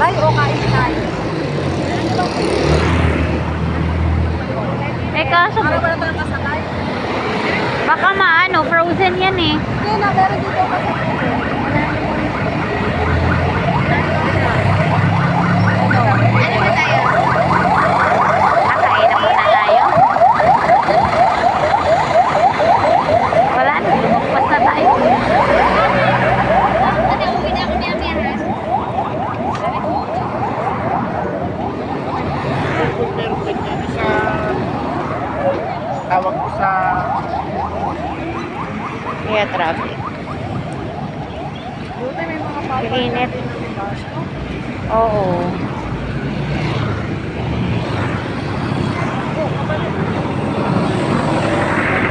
Sakay o kain tayo? Eh kaso, Para wala tayong kasakay. baka maano, frozen yan eh. Hindi na, meron dito kasi. Ano ba tayo? Nakain na muna tayo. Wala na, lumagpas na tayo. Meron ganyan sa tawag ko sa Kaya traffic. Buti may mga papa. Init. Oo.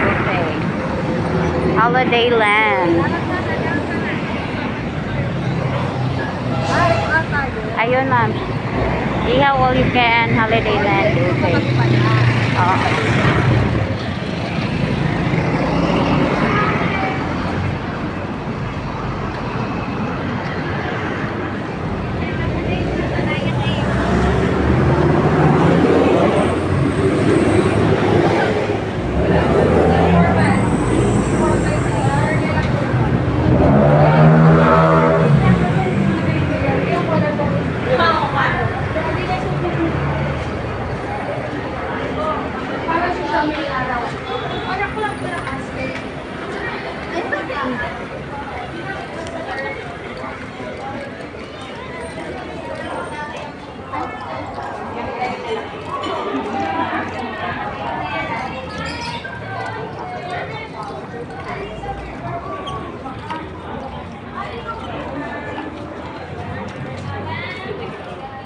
Okay. Holiday Land. Ay, tayo. Ayun, ma'am. Ihaw all you can, Holiday Land. Okay. Oo.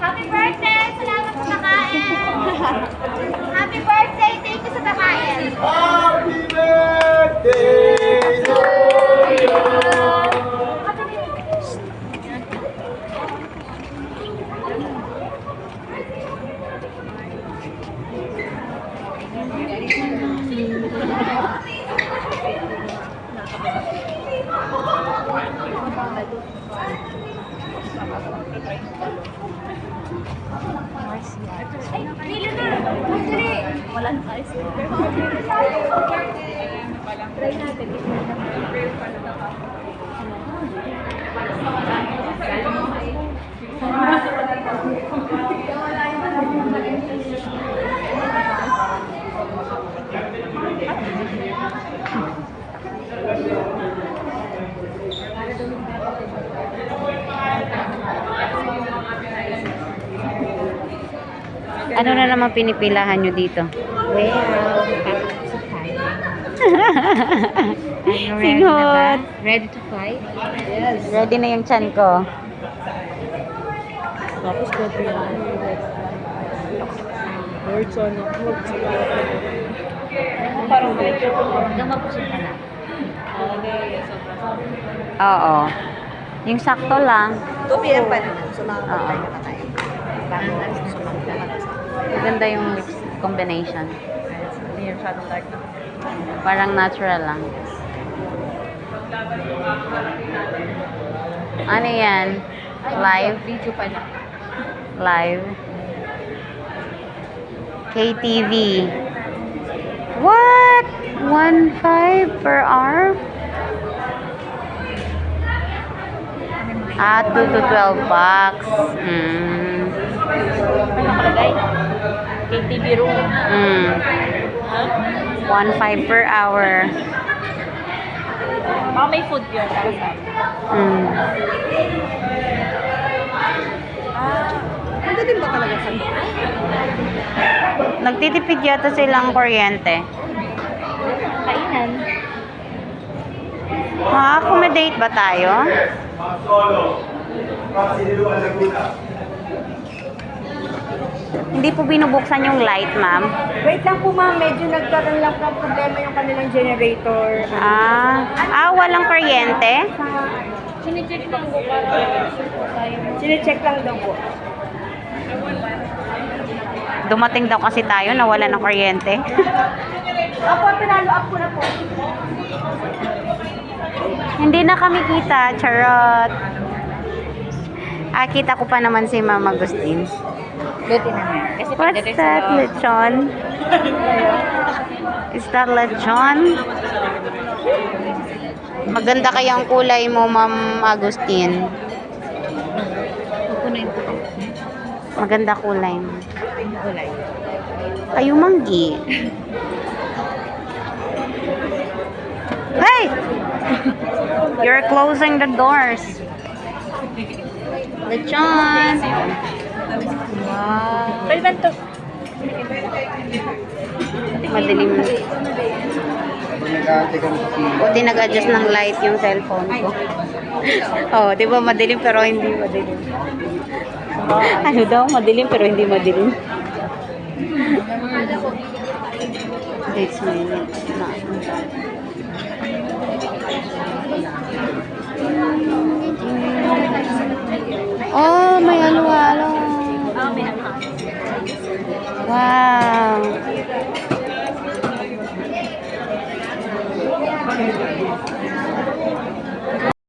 Happy birthday! Salamat sa pakain! Happy birthday! Thank you sa pakain! Happy birthday to you. Pili na! Dali! Wala na tayo. Try natin. Ano na naman pinipilahan nyo dito? Well, Singhot! Ready to fight? Yes. Ready na yung chan ko. Tapos ko yan. Words on words. Parang medyo. Gamapusin ka na. Oo. Yung sakto lang. 2 p.m. pa naman. Sumama Oo. tayo na tayo. Bago alis na sumama. Maganda yung combination. Hindi yung shadow dark na. Parang natural lang. Ano yan? Live? Video pa lang. Live. KTV. What? 1.5 per hour? Ah, 2 to 12 bucks. Ano nakalagay? KTV room. 1.5 per hour. Baka may food yun. Para sa Ano din ba talaga sa Nagtitipid yata silang kuryente. kainan? Ma-accommodate ba tayo? Hindi po binubuksan yung light, ma'am. Wait lang po ma'am, medyo nagkaroon lang ng problema yung kanilang generator. Walang kuryente? Sine-check lang po para Sine-check lang daw po. Dumating daw kasi tayo, nawala ng kuryente. Apo, pinalo up ko na po. Hindi na kami kita, charot. Ah, kita ko pa naman si Mama Agustin. Buti naman. Kasi What's that, lechon? Is that lechon? Maganda kaya ang kulay mo, Ma'am Agustin. Pupunin ko. Maganda kulay mo. Kulay. Kayo manggi. Hey! You're closing the doors. Lechon. Wow. Pwede to? Madilim. Buti nag-adjust ng light yung cellphone ko. Oh, di ba madilim pero hindi madilim. Ano daw? Madilim pero hindi madilim. 6 minutes na. Oh, may halo-halo. Wow.